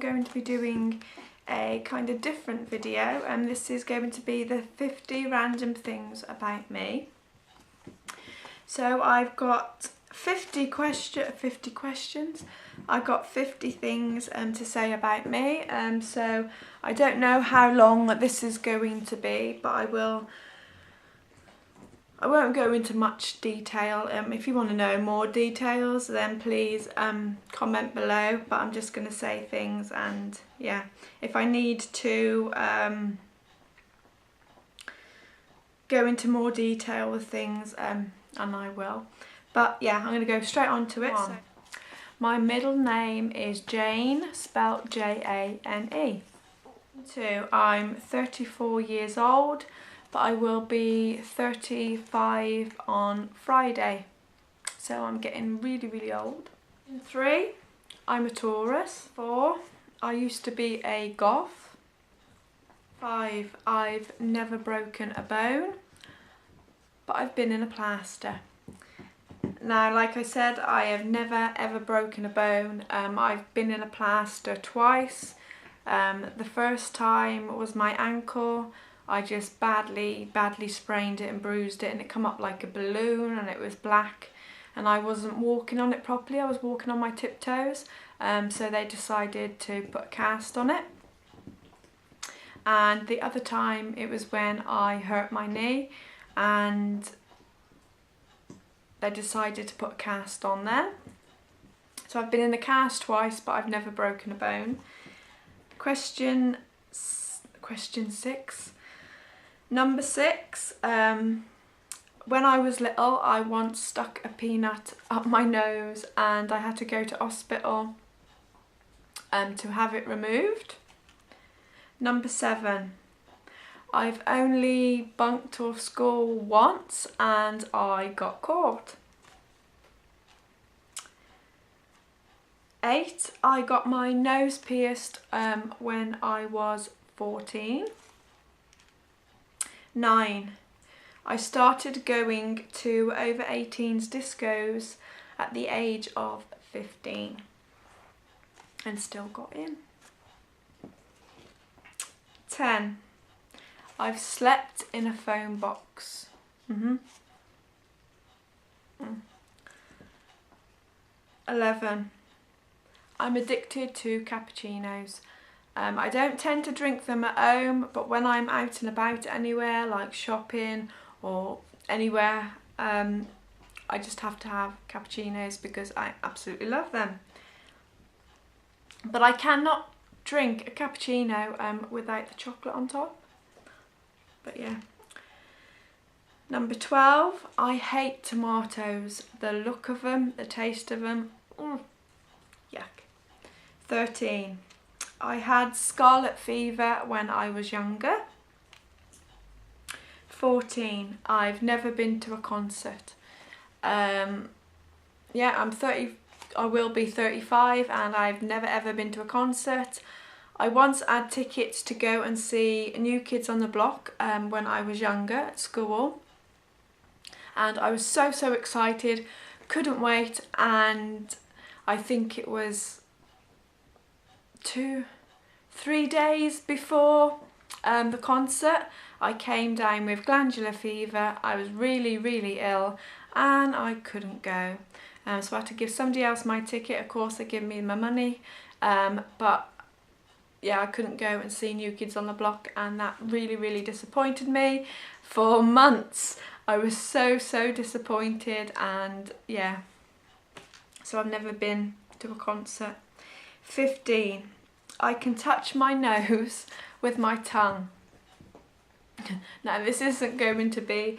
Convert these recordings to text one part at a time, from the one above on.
going to be doing a kind of different video, and this is going to be the 50 random things about me. So I've got 50 questions. I've got 50 things to say about me. So I don't know how long this is going to be, but I won't go into much detail. If you want to know more details, then please comment below, but I'm just going to say things, and yeah, if I need to go into more detail with things, and I will. But yeah, I'm going to go straight on to it. So, my middle name is Jane, spelt Jane. 2, I'm 34 years old, but I will be 35 on Friday, so I'm getting really old. 3, I'm a Taurus. 4, I used to be a goth. 5, I've never broken a bone, but I've been in a plaster. Now, like I said, I have never ever broken a bone. I've been in a plaster twice. The first time was my ankle. I just badly sprained it and bruised it, and it come up like a balloon, and it was black, and I wasn't walking on it properly. I was walking on my tiptoes, so they decided to put a cast on it. And the other time, it was when I hurt my knee, and they decided to put a cast on there. So I've been in a cast twice, but I've never broken a bone. Question 6. Number 6, when I was little, I once stuck a peanut up my nose, and I had to go to hospital to have it removed. Number 7, I've only bunked off school once, and I got caught. 8, I got my nose pierced when I was 14. 9, I started going to over 18s discos at the age of 15 and still got in. 10, I've slept in a phone box. 11, I'm addicted to cappuccinos. I don't tend to drink them at home, but when I'm out and about anywhere, like shopping or anywhere, I just have to have cappuccinos because I absolutely love them. But I cannot drink a cappuccino without the chocolate on top. But yeah. Number 12, I hate tomatoes. The look of them, the taste of them, yuck. 13, I had scarlet fever when I was younger. 14, I've never been to a concert. Yeah, I'm 30, I will be 35, and I've never ever been to a concert. I once had tickets to go and see New Kids on the Block when I was younger at school, and I was so excited, couldn't wait, and I think it was 2-3 days before the concert, I came down with glandular fever. I was really ill, and I couldn't go, so I had to give somebody else my ticket. Of course, they gave me my money, but yeah, I couldn't go and see New Kids on the Block, and that really disappointed me. For months I was so disappointed, and yeah, so I've never been to a concert. 15, I can touch my nose with my tongue. Now, this isn't going to be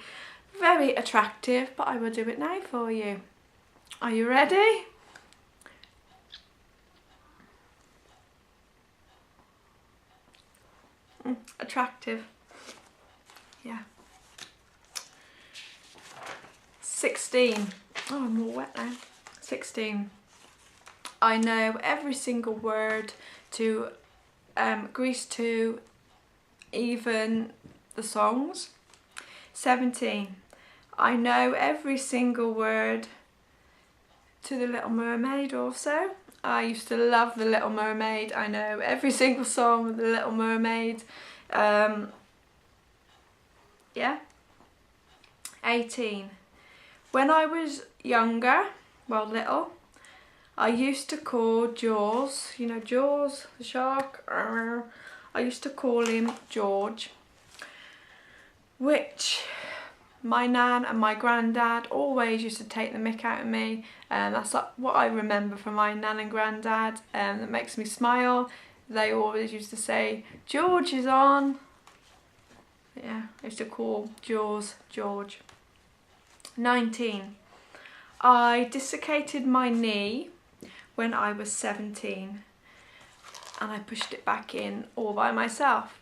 very attractive, but I will do it now for you. Are you ready? Attractive. Yeah. 16. Oh, I'm all wet now. 16. I know every single word to Grease 2, even the songs. 17. I know every single word to The Little Mermaid also. I used to love The Little Mermaid. I know every single song of The Little Mermaid. Yeah. 18. When I was younger, well, little, I used to call Jaws, you know Jaws, the shark, I used to call him George, which my nan and my granddad always used to take the mick out of me, and that's like what I remember from my nan and granddad, and that makes me smile. They always used to say, George is on. Yeah, I used to call Jaws George. 19. I dislocated my knee when I was 17 and I pushed it back in all by myself.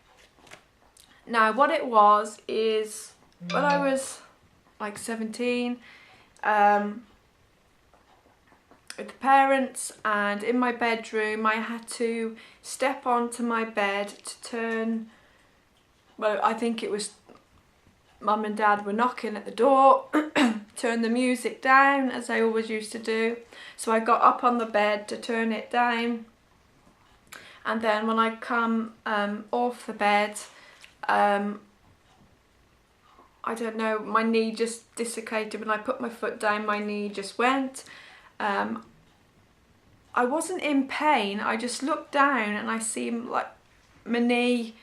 Now what it was is when I was like 17 with the parents, and in my bedroom I had to step onto my bed to turn, well, I think it was Mum and Dad were knocking at the door, turn the music down as I always used to do. So I got up on the bed to turn it down, and then when I come off the bed, I don't know, my knee just dislocated. When I put my foot down, my knee just went. I wasn't in pain, I just looked down and I seen like my knee,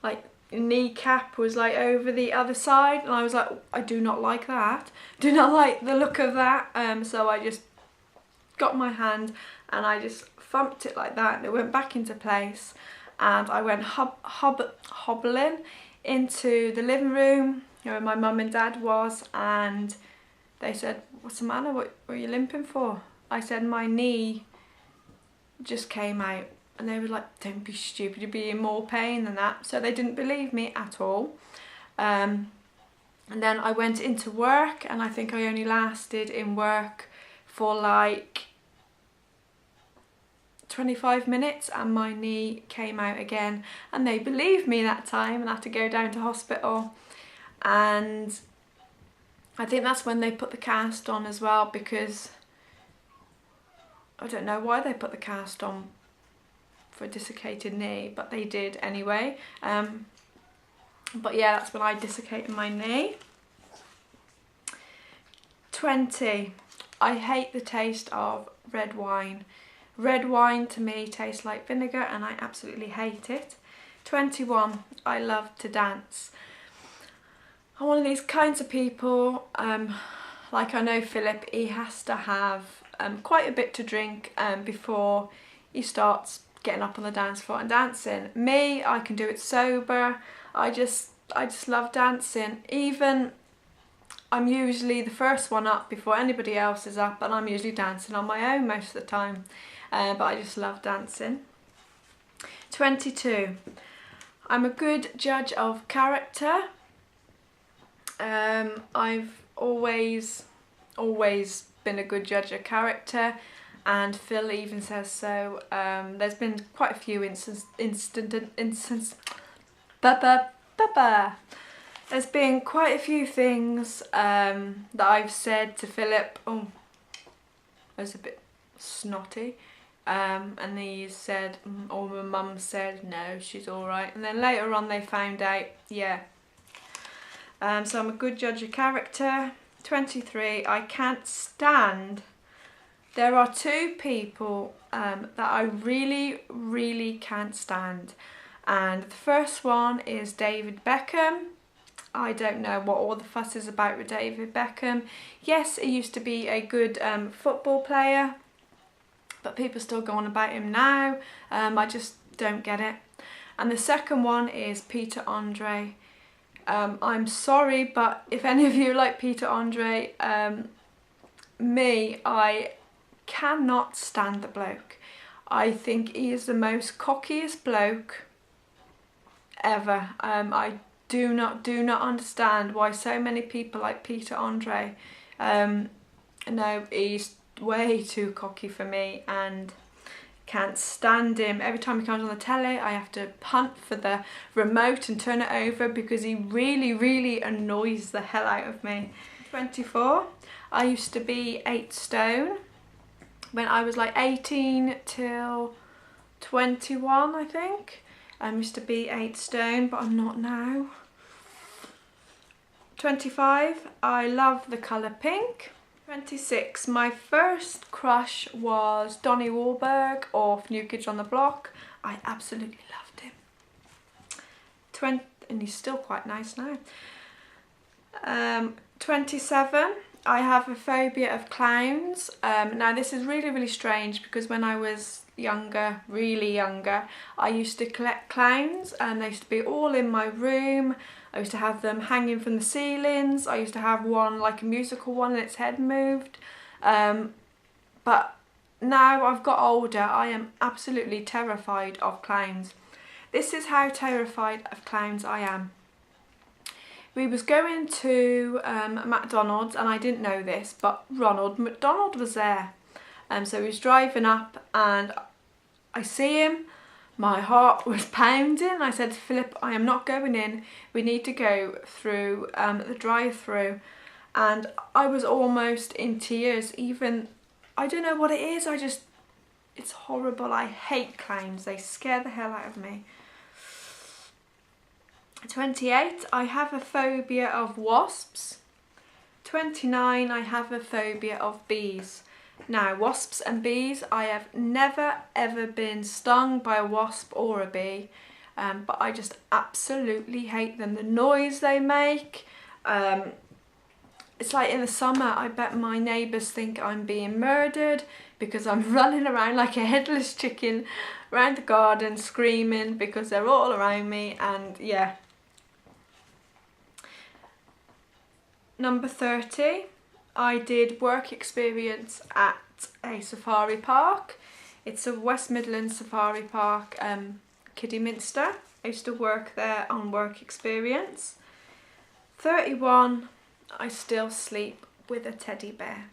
like kneecap was like over the other side, and I was like, I do not like that, do not like the look of that. So I just got my hand and I just thumped it like that, and it went back into place, and I went hobbling into the living room, you know, where my mum and dad was, and they said, what's the matter, what are you limping for? I said, my knee just came out. And they were like, don't be stupid, you'll be in more pain than that. So they didn't believe me at all. And then I went into work, and I think I only lasted in work for like 25 minutes and my knee came out again. And they believed me that time, and I had to go down to hospital. And I think that's when they put the cast on as well, because I don't know why they put the cast on for a dislocated knee, but they did anyway. But yeah, that's when I dislocated my knee. 20. I hate the taste of red wine. Red wine to me tastes like vinegar, and I absolutely hate it. 21. I love to dance. I'm one of these kinds of people, like I know Philip, he has to have quite a bit to drink before he starts getting up on the dance floor and dancing. Me, I can do it sober. I just love dancing. Even I'm usually the first one up before anybody else is up, and I'm usually dancing on my own most of the time. But I just love dancing. 22. I'm a good judge of character. I've always been a good judge of character, and Phil even says so. There's been quite a few There's been quite a few things that I've said to Philip. Oh, I was a bit snotty. And he said, or my mum said, no, she's alright. And then later on they found out, yeah. So I'm a good judge of character. 23, I can't stand. There are two people that I really can't stand. And the first one is David Beckham. I don't know what all the fuss is about with David Beckham. Yes, he used to be a good football player, but people still go on about him now. I just don't get it. And the second one is Peter Andre. I'm sorry, but if any of you like Peter Andre, I cannot stand the bloke. I think he is the most cockiest bloke ever. I do not understand why so many people like Peter Andre. No, he's way too cocky for me, and can't stand him. Every time he comes on the telly, I have to hunt for the remote and turn it over because he really annoys the hell out of me. 24. I used to be 8 stone, when I was like 18 till 21, I think. I used to be 8 stone, but I'm not now. 25, I love the colour pink. 26, my first crush was Donnie Wahlberg of New Kids on the Block. I absolutely loved him. And he's still quite nice now. 27, I have a phobia of clowns. Now this is really strange because when I was younger, really younger, I used to collect clowns and they used to be all in my room. I used to have them hanging from the ceilings. I used to have one, like a musical one, and its head moved. But now I've got older, I am absolutely terrified of clowns. This is how terrified of clowns I am. We was going to McDonald's, and I didn't know this, but Ronald McDonald was there. So he was driving up and I see him. My heart was pounding. I said to Philip, I am not going in. We need to go through the drive-through. And I was almost in tears. Even, I don't know what it is. It's horrible. I hate clowns. They scare the hell out of me. 28, I have a phobia of wasps. 29, I have a phobia of bees. Now, wasps and bees, I have never ever been stung by a wasp or a bee, but I just absolutely hate them. The noise they make, it's like in the summer, I bet my neighbours think I'm being murdered because I'm running around like a headless chicken around the garden screaming because they're all around me, and yeah. Number 30, I did work experience at a safari park. It's a West Midlands safari park, Kidderminster. I used to work there on work experience. 31, I still sleep with a teddy bear.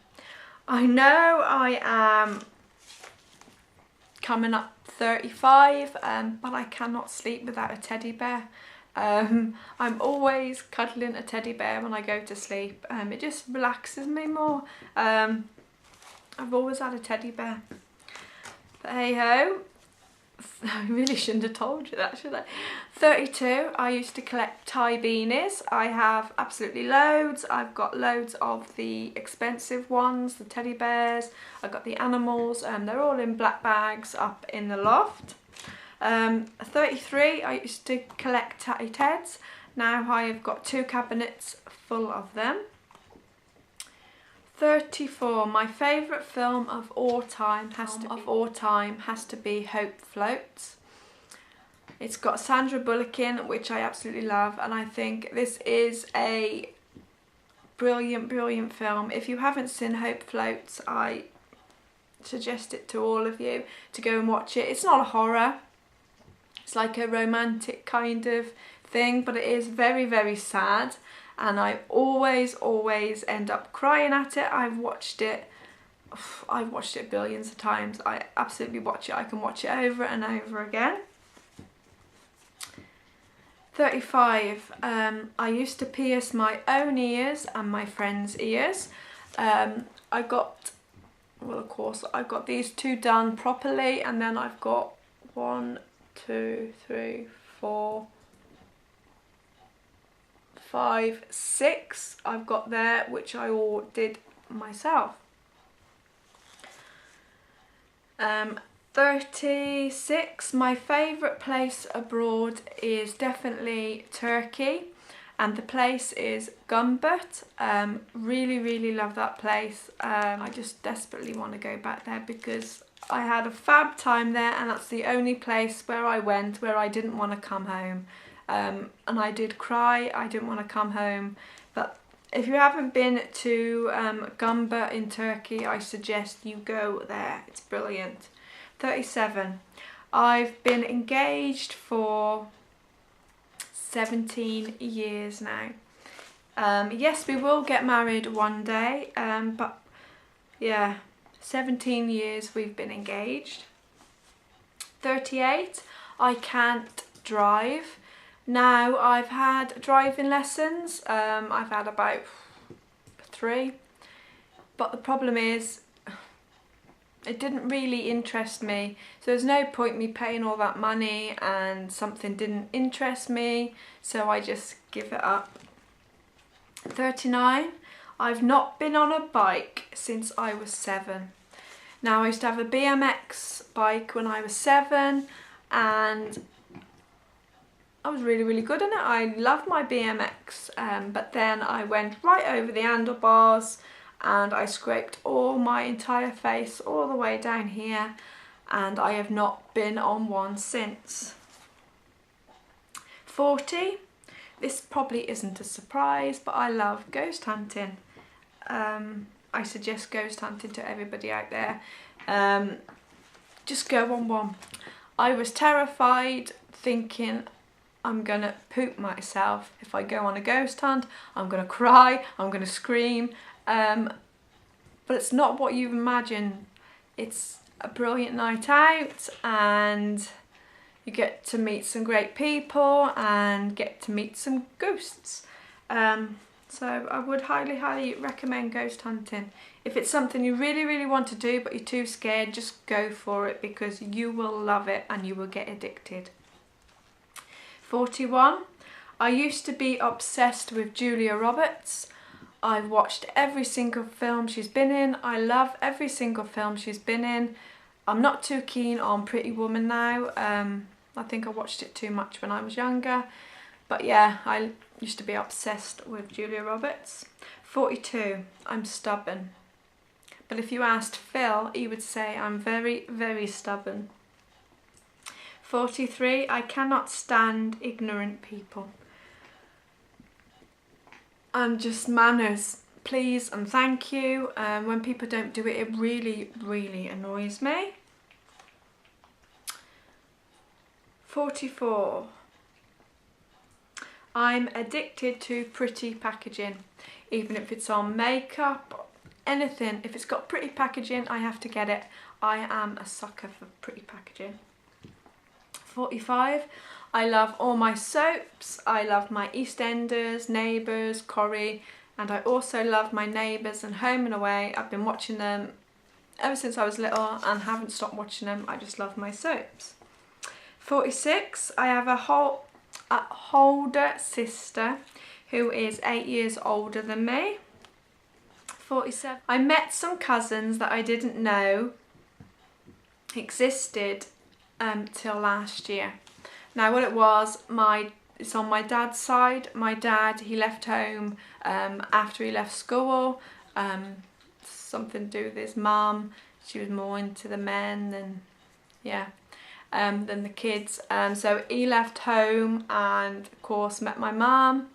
I know I am coming up 35, but I cannot sleep without a teddy bear. I'm always cuddling a teddy bear when I go to sleep. It just relaxes me more. I've always had a teddy bear. But hey ho, I really shouldn't have told you that, should I? 32, I used to collect tie beanies. I have absolutely loads. I've got loads of the expensive ones, the teddy bears. I've got the animals, and they're all in black bags up in the loft. 33, I used to collect tatty teds. Now I have got 2 cabinets full of them. 34, my favourite film of all time has to be Hope Floats. It's got Sandra Bullock in, which I absolutely love, and I think this is a brilliant film. If you haven't seen Hope Floats, I suggest it to all of you to go and watch it. It's not a horror. It's like a romantic kind of thing, but it is very sad, and I always end up crying at it. I've watched it billions of times. I absolutely watch it. I can watch it over and over again. 35, I used to pierce my own ears and my friends' ears. I got these 2 done properly, and then I've got 1, 2, 3, 4, 5, 6 I've got there, which I all did myself. 36, my favourite place abroad is definitely Turkey, and the place is Gumbut. Really love that place. I just desperately want to go back there because I had a fab time there, and that's the only place where I went where I didn't want to come home. And I did cry, I didn't want to come home. But if you haven't been to Gumbut in Turkey, I suggest you go there. It's brilliant. 37, I've been engaged for 17 years now. Yes, we will get married one day, but yeah, 17 years we've been engaged. 38, I can't drive. Now, I've had driving lessons. I've had about 3, but the problem is it didn't really interest me. So there's no point me paying all that money and something didn't interest me, so I just give it up. 39. I've not been on a bike since I was 7. Now I used to have a BMX bike when I was 7 and I was really good in it. I loved my BMX, but then I went right over the handlebars and I scraped all my entire face all the way down here, and I have not been on one since. 40. This probably isn't a surprise, but I love ghost hunting. I suggest ghost hunting to everybody out there. Just go on one. I was terrified, thinking I'm gonna poop myself if I go on a ghost hunt. I'm gonna cry, I'm gonna scream, but it's not what you imagine. It's a brilliant night out and you get to meet some great people and get to meet some ghosts. So I would highly recommend ghost hunting. If it's something you really want to do but you're too scared, just go for it, because you will love it and you will get addicted. 41. I used to be obsessed with Julia Roberts. I've watched every single film she's been in. I love every single film she's been in. I'm not too keen on Pretty Woman now. I think I watched it too much when I was younger. But yeah, I used to be obsessed with Julia Roberts. 42. I'm stubborn. But if you asked Phil, he would say I'm very stubborn. 43. I cannot stand ignorant people. And just manners, please and thank you. When people don't do it, it really annoys me. 44. I'm addicted to pretty packaging. Even if it's on makeup, anything, if it's got pretty packaging, I have to get it. I am a sucker for pretty packaging. 45. I love all my soaps. I love my EastEnders, Neighbours, Corrie, and I also love my Neighbours and Home and Away. I've been watching them ever since I was little and haven't stopped watching them. I just love my soaps. 46. I have a older sister who is 8 years older than me. 47. I met some cousins that I didn't know existed till last year. Now what it was, it's on my dad's side. My dad, he left home after he left school. Something to do with his mum. She was more into the men than, than the kids. So he left home and of course met my mum.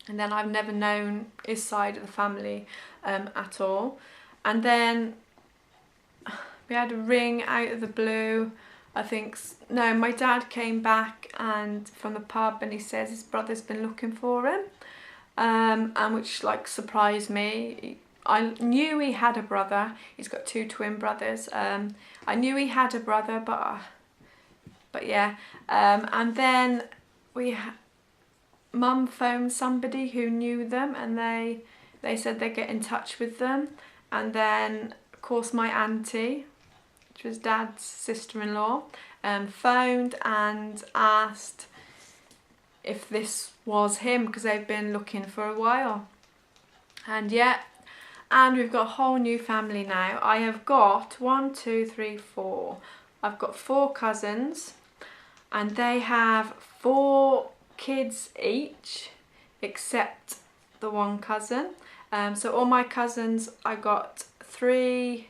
And then I've never known his side of the family at all. And then we had a ring out of the blue. I think, no, my dad came back and from the pub and he says his brother's been looking for him, and which like surprised me. I knew he had a brother. He's got 2 twin brothers. I knew he had a brother, but yeah. And then Mum phoned somebody who knew them, and they said they'd get in touch with them. And then of course my auntie, which was Dad's sister-in-law, phoned and asked if this was him, because they've been looking for a while. And yeah, and we've got a whole new family now. I have got 1, 2, 3, 4. I've got 4 cousins and they have 4 kids each, except the one cousin. So all my cousins, I got 3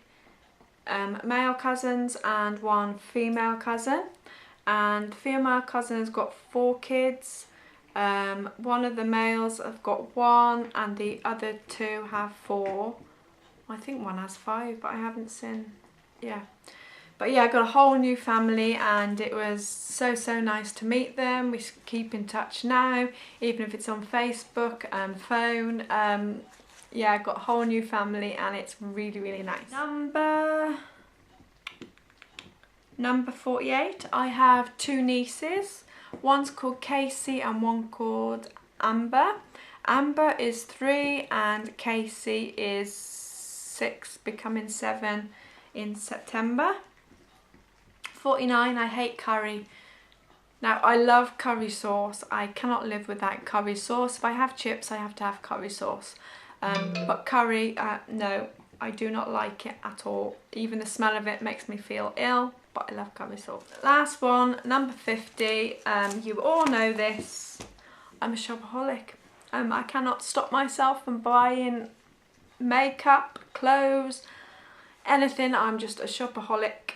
male cousins and 1 female cousin, and the female cousin has got 4 kids. One of the males have got 1 and the other 2 have 4. I think one has 5, but I haven't seen, but yeah, I got a whole new family and it was so nice to meet them. We keep in touch now, even if it's on Facebook and phone. Yeah, I got a whole new family and it's really nice. Number 48, I have 2 nieces. One's called Casey and one called Amber. Amber is 3 and Casey is 6, becoming 7 in September. 49, I hate curry. Now, I love curry sauce. I cannot live without curry sauce. If I have chips, I have to have curry sauce. But curry, no, I do not like it at all. Even the smell of it makes me feel ill, but I love curry sauce. Last one, number 50. You all know this. I'm a shopaholic. I cannot stop myself from buying makeup, clothes, anything. I'm just a shopaholic.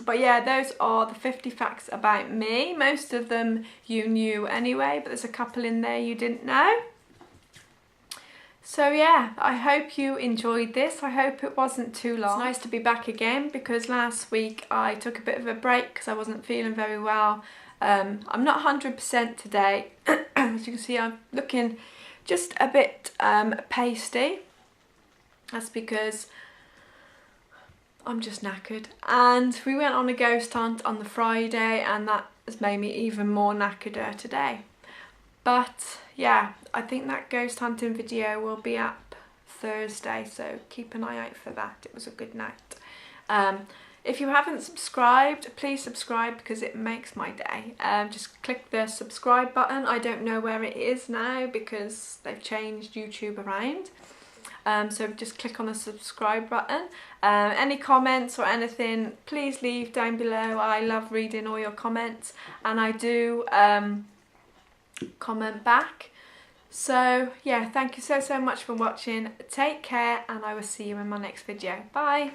But yeah, those are the 50 facts about me. Most of them you knew anyway, but there's a couple in there you didn't know. So yeah, I hope you enjoyed this. I hope it wasn't too long. It's nice to be back again because last week I took a bit of a break because I wasn't feeling very well. I'm not 100% today. As you can see, I'm looking just a bit pasty. That's because I'm just knackered. And we went on a ghost hunt on the Friday and that has made me even more knackered today. But yeah, I think that ghost hunting video will be up Thursday, so keep an eye out for that. It was a good night. If you haven't subscribed, please subscribe because it makes my day. Just click the subscribe button. I don't know where it is now because they've changed YouTube around. So just click on the subscribe button. Any comments or anything, please leave down below. I love reading all your comments and I do comment back. So yeah, thank you so much for watching. Take care and I will see you in my next video. Bye.